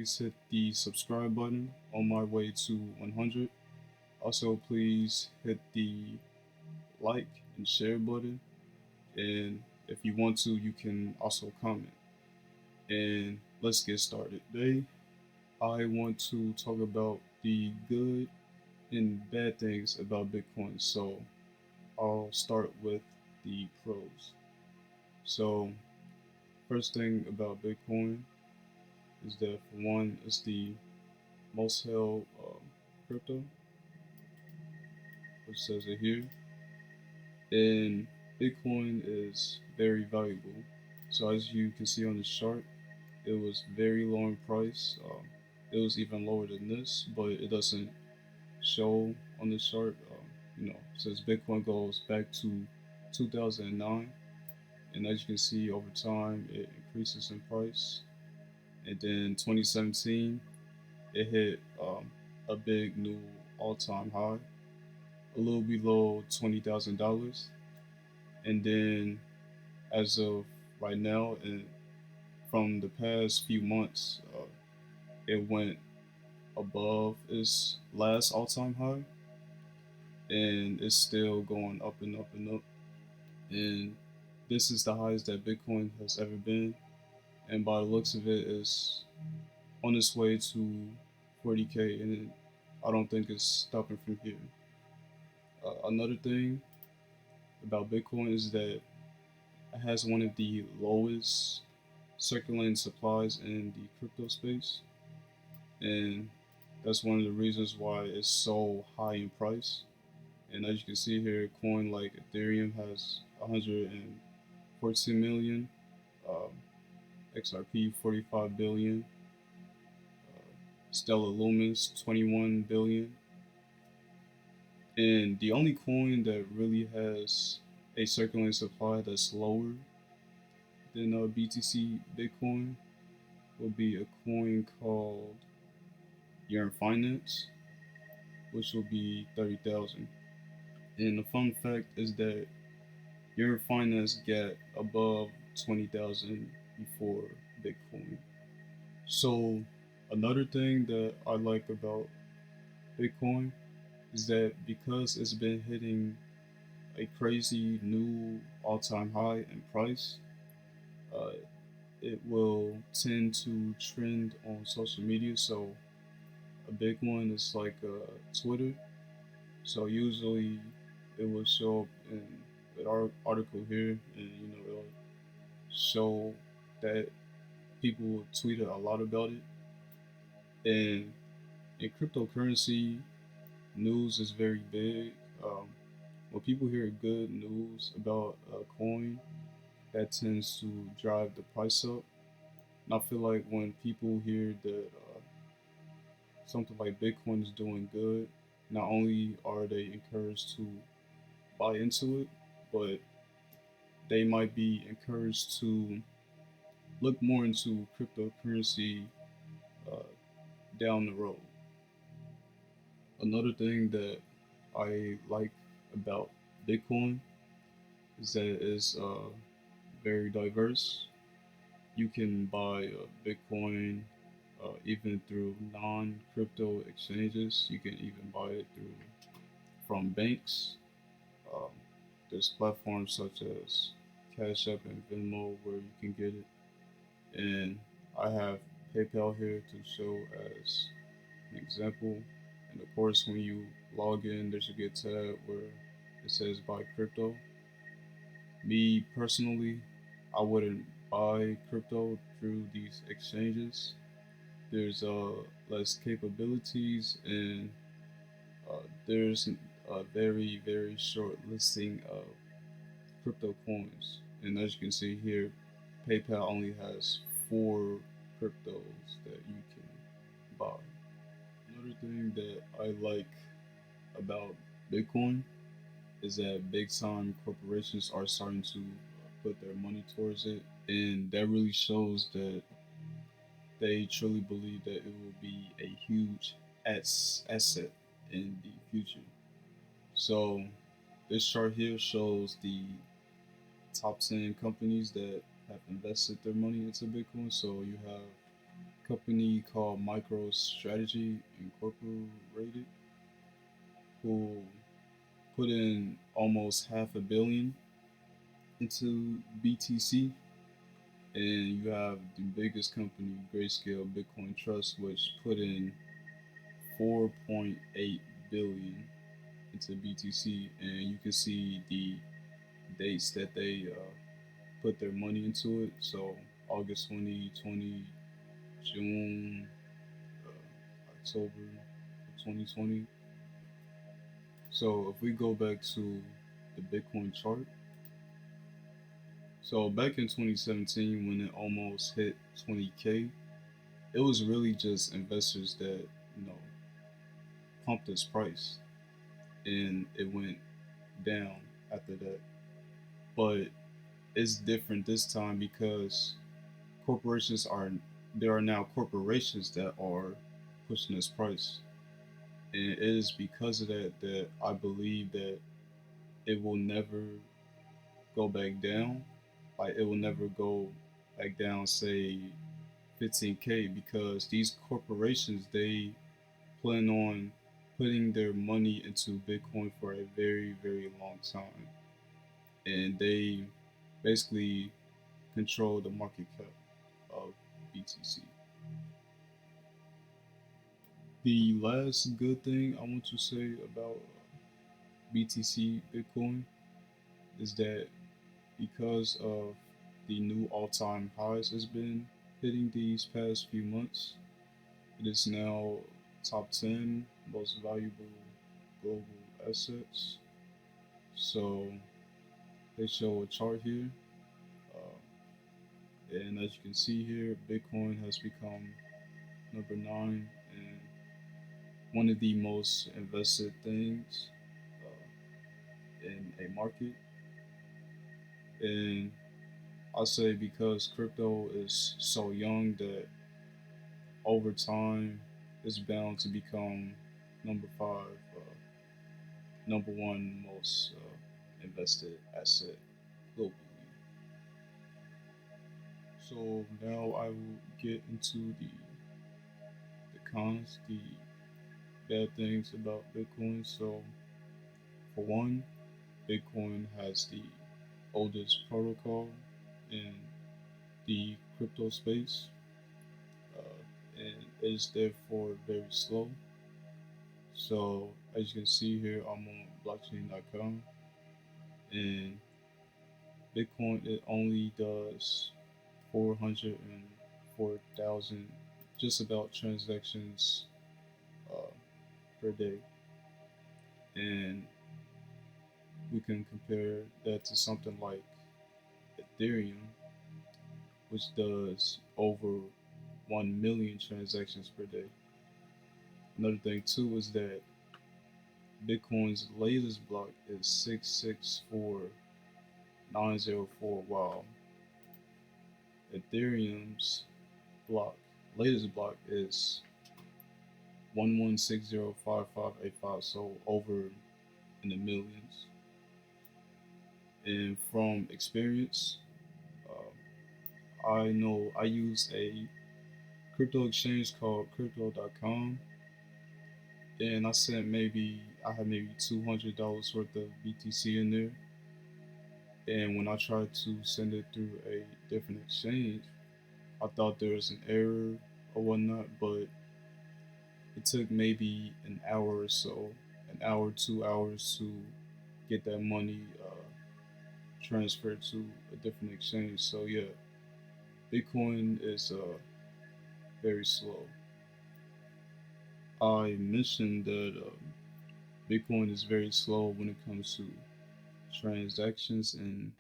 please hit the subscribe button on my way to 100. Also, please hit the like and share button. And if you want to, you can also comment. And let's get started. Today, I want to talk about the good and bad things about Bitcoin. So I'll start with the pros. So, first thing about Bitcoin is that for one, it's the most held crypto, which says it here. And Bitcoin is very valuable. So as you can see on the chart, it was very low in price. It was even lower than this, but it doesn't show on the chart. Says Bitcoin goes back to 2009, and as you can see over time, it increases in price. And then 2017, it hit a big new all-time high, a little below $20,000. And then as of right now, and from the past few months, it went above its last all-time high, and it's still going up and up and up. And this is the highest that Bitcoin has ever been, and by the looks of it, is on its way to 40K, and I don't think it's stopping from here. Another thing about Bitcoin is that it has one of the lowest circulating supplies in the crypto space, and that's one of the reasons why it's so high in price. And as you can see here, coin like Ethereum has 114 million, um, XRP 45 billion, Stellar Lumens 21 billion, and the only coin that really has a circulating supply that's lower than BTC Bitcoin would be a coin called Yearn Finance, which will be 30,000. And the fun fact is that Yearn Finance got above 20,000 before Bitcoin. So another thing that I like about Bitcoin is that because it's been hitting a crazy new all-time high in price, uh, it will tend to trend on social media. So a big one is like Twitter. So usually it will show up in the article here, and it'll show that people will tweet a lot about it. And in cryptocurrency, news is very big. When people hear good news about a coin, that tends to drive the price up. And I feel like when people hear that something like Bitcoin is doing good, not only are they encouraged to buy into it, but they might be encouraged to look more into cryptocurrency uh, down the road. Another thing that I like about Bitcoin is that it's very diverse. You can buy Bitcoin even through non-crypto exchanges. You can even buy it through from banks. Um, there's platforms such as Cash App and Venmo where you can get it. And I have PayPal here to show as an example. And of course, when you log in, there's a good tab where it says buy crypto. Me personally, I wouldn't buy crypto through these exchanges. There's less capabilities, and there's a very short listing of crypto coins. And as you can see here, PayPal only has 4 cryptos that you can buy. Another thing that I like about Bitcoin is that big time corporations are starting to put their money towards it, and that really shows that they truly believe that it will be a huge asset in the future. So this chart here shows the top 10 companies that have invested their money into Bitcoin. So you have company called MicroStrategy Incorporated, who put in almost half a billion into BTC. And you have the biggest company, Grayscale Bitcoin Trust, which put in 4.8 billion into BTC, and you can see the dates that they put their money into it. So August 2020, June, October 2020. So if we go back to the Bitcoin chart, so back in 2017 when it almost hit 20K, it was really just investors that pumped this price, and it went down after that. But it's different this time because corporations are there are now corporations that are pushing this price, and it is because of that that I believe that it will never go back down. Like it will never go back down, say 15K, because these corporations they plan on putting their money into Bitcoin for a very very long time, and they basically control the market cap of BTC. The last good thing I want to say about BTC Bitcoin is that because of the new all-time highs has been hitting these past few months, it is now top 10 most valuable global assets. So they show a chart here, and as you can see here, Bitcoin has become number 9 and one of the most invested things in a market. And I say because crypto is so young that over time it's bound to become number 5, number 1 most invested asset globally. So now I will get into the cons, the bad things about Bitcoin. So for one, Bitcoin has the oldest protocol in the crypto space, and is therefore very slow. So as you can see here, I'm on blockchain.com, and Bitcoin it only does 404,000 just about transactions uh, per day, and we can compare that to something like Ethereum, which does over 1 million transactions per day. Another thing too is that Bitcoin's latest block is 664904, while Ethereum's block latest block is 11605585, so over in the millions. And from experience, I know I use a crypto exchange called crypto.com, and I had maybe $200 worth of BTC in there. And when I tried to send it through a different exchange, I thought there was an error or whatnot, but it took maybe an hour or so, an hour, 2 hours to get that money transferred to a different exchange. So yeah, Bitcoin is very slow. I mentioned that Bitcoin is very slow when it comes to transactions and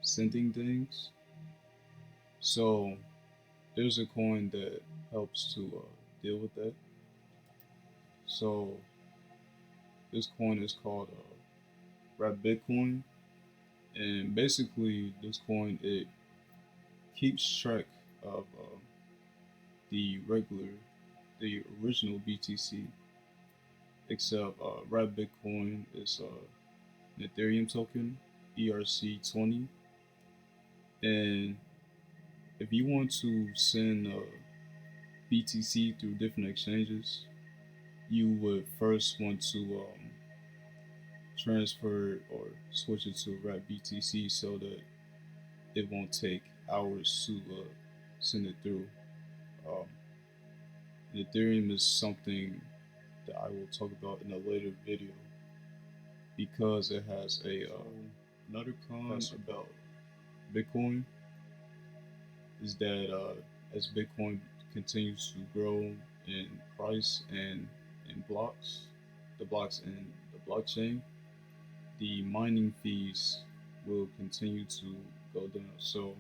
sending things. So there's a coin that helps to deal with that. So this coin is called Wrap Bitcoin, and basically this coin it keeps track of the regular, the original BTC, except Wrap Bitcoin is an Ethereum token, ERC20, and if you want to send BTC through different exchanges, you would first want to transfer or switch it to wrap BTC so that it won't take hours to send it through. Um, Ethereum is something that I will talk about in a later video because it has another con about Bitcoin is that as Bitcoin continues to grow in price and in blocks, the blocks in the blockchain, the mining fees will continue to go down. So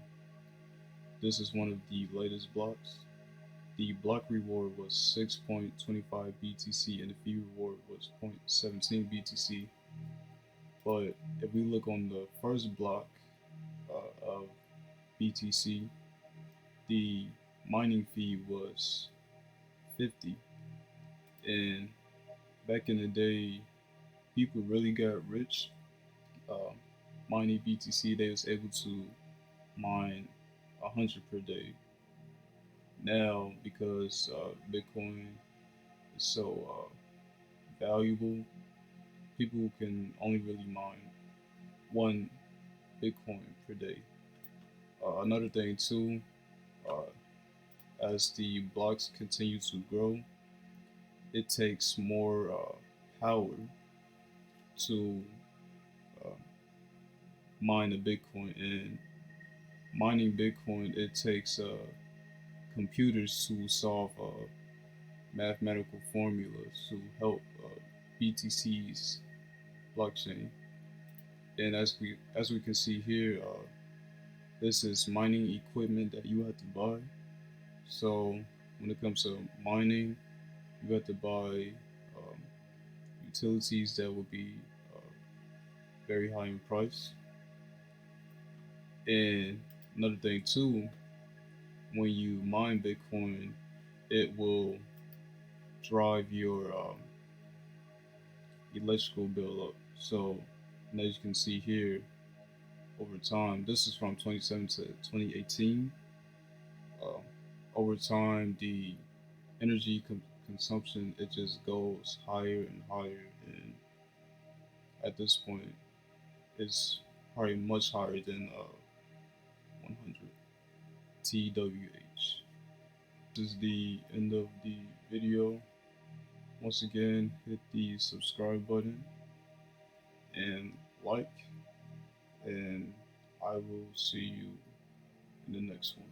this is one of the latest blocks. The block reward was 6.25 BTC and the fee reward was 0.17 BTC. But if we look on the first block of BTC, the mining fee was 50. And back in the day, people really got rich uh, mining BTC. They was able to mine 100 per day. Now, because Bitcoin is so valuable, people can only really mine 1 Bitcoin per day. Another thing too, uh, as the blocks continue to grow, it takes more power to uh, mine a Bitcoin. And mining Bitcoin, it takes computers to solve mathematical formulas to help BTC's blockchain. And as we can see here, this is mining equipment that you have to buy. So when it comes to mining, you have to buy utilities that will be uh, very high in price. And another thing too, when you mine Bitcoin, it will drive your electrical bill up. So, and as you can see here, over time, this is from 2017 to 2018. Uh, Over time, the energy consumption it just goes higher and higher, and at this point, it's probably much higher than 100 TWH. This is the end of the video. Once again, hit the subscribe button and like, and I will see you in the next one.